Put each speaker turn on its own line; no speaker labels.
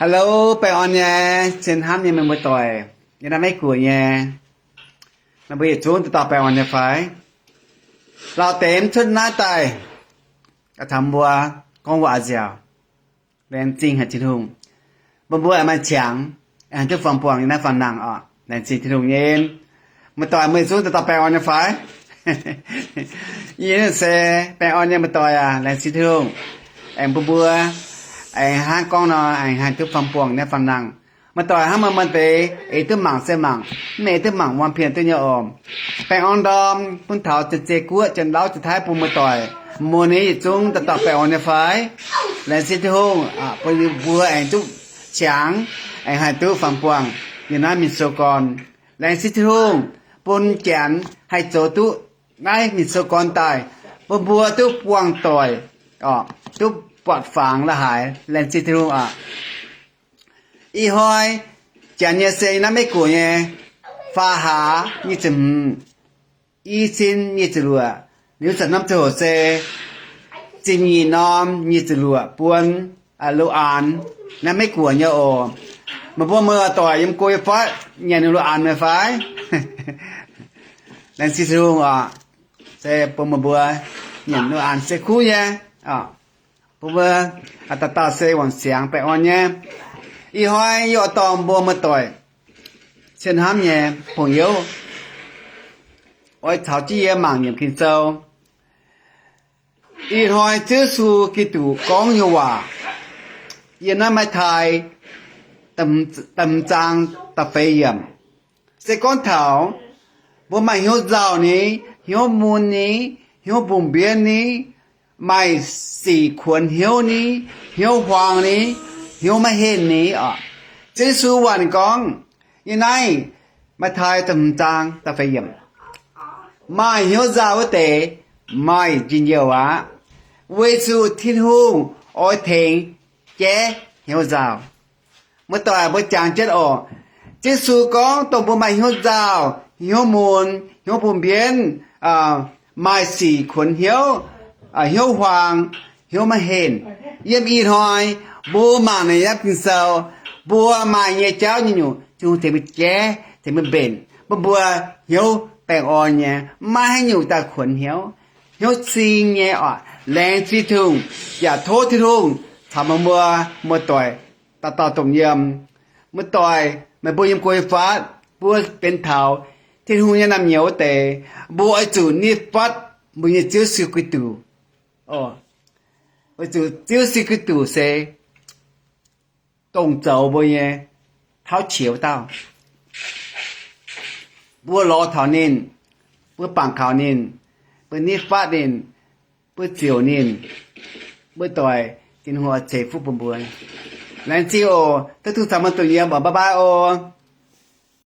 Hello, bạn on nha, trên ham nha mình mới tỏi. Như là mấy của nha. Nó bây giờ chúng tôi bạn on nha phải. Lão tên chân nát tay. Cả thầm bùa, con quả dẻo. Lên chính hạt chính hùng. Bọn bùa mà chẳng. Anh thức phòng buồng như là phần nặng ọ. Lên chính hùng nhìn. Mà tỏi mới chúng tôi bạn on nha phải. Như xe, bạn on nha mà tỏi à, lên chính hùng. Em bùa. Anh hai con nó anh hai thức phòng buồngในphần nặng màต่อยให้มันไปไอ้ตึหมังเสหมังแม่ตึหมังวันเพียงตัวเนี่ยออมไปออนดอมปุ่นเฒ่าจะเจกัวจนเราสุดท้ายปุ่นมาต่อยโมนี้จุงตะไปออนในไฟและสิทงปนบัวไอ้จุฉางไอ้ให้ตึphòng buồng nhưนั้นมีโซกอนและสิทงปุ่นแกนให้โจตุได้มีโซกอนตายปุ่นบัวตุปวงต่อยตุปอดฝางละหายแลนสิทงอีหอยจานเยเซนะไม่กูเนี่ยฟ้าหานี่จะอีซินนี่จะรัวนิ้วจะน้ำจะโหเซจินีน้อมนี่จะรัวปวนลูอานนะไม่กูเนี่ยโอมาพวกมือต่อยยังกุยฟ้าเนี่ยลูอานไม่ฟ้าแลนสิทงเซปมบัวเนี่ยลูอานเซคู่เนี่ยพวกอัตตาเซวันเสียงไปอ่อนเนี่ยอีหอยยอตอมบัวมาต่อยเช่นห้ามเนี่ยผงเยอะไว้เท้าจี้หมั่งอย่างกินเจ้าอีหอยชื่อสูกิตูกองอยู่ว่ายันนั้นมาไทยตำจางตะเฟียมเสก้อนเท้าบัวมาหิวเจ้านี้หิวมูลนี้หิวบุ่มเบียนนี้ไม่สี่ขวนหิวนี้หิวหวางนี้หิวมาเห็นนี้เจสูวันกองยังไงมาทายตำจางตะเฟียมไม่หิวเจ้าเตะไม่จินเยวะเวสูทิ้งหุงอ้อยเทงแกหิวเจ้าเมื่อต่อยบ่จางเจ็ดเจสูกองต้องบ่มาหิวเจ้าหิวมูลหิวปุ่มเบียนไม่สี่ขวนหิวหิวหวางหิวมาเห็นเยี่ยมอีหอยบัวมาในยักษ์พินเซาบัวมาเนี่ยเจ้าอยู่จูเทมิแก่เทมิเบนบัวเหี่ยวแปลงอ่อนเนี่ยมาให้อยู่ตาขนเหี่ยวซิงเนี่ยแรงสิทุ่งอย่าโทษที่ทุ่งทำบัวมาต่อยตาตมเยี่ยมมาต่อยมาบัวยังกวยฟ้าบัวเป็นเถาที่ทุ่งเนี่ยนำเหนียวแต่บัวจูนี่ฟัดบัวเนี่ยเจ้าสิกุตูบัวจูเจ้าสิกุตูเซ动走不耶，好潮到，不老头人，不绑口人，不泥发人，不酒人，不对，今后财富不满，咱只有都他们都一样，拜拜哦。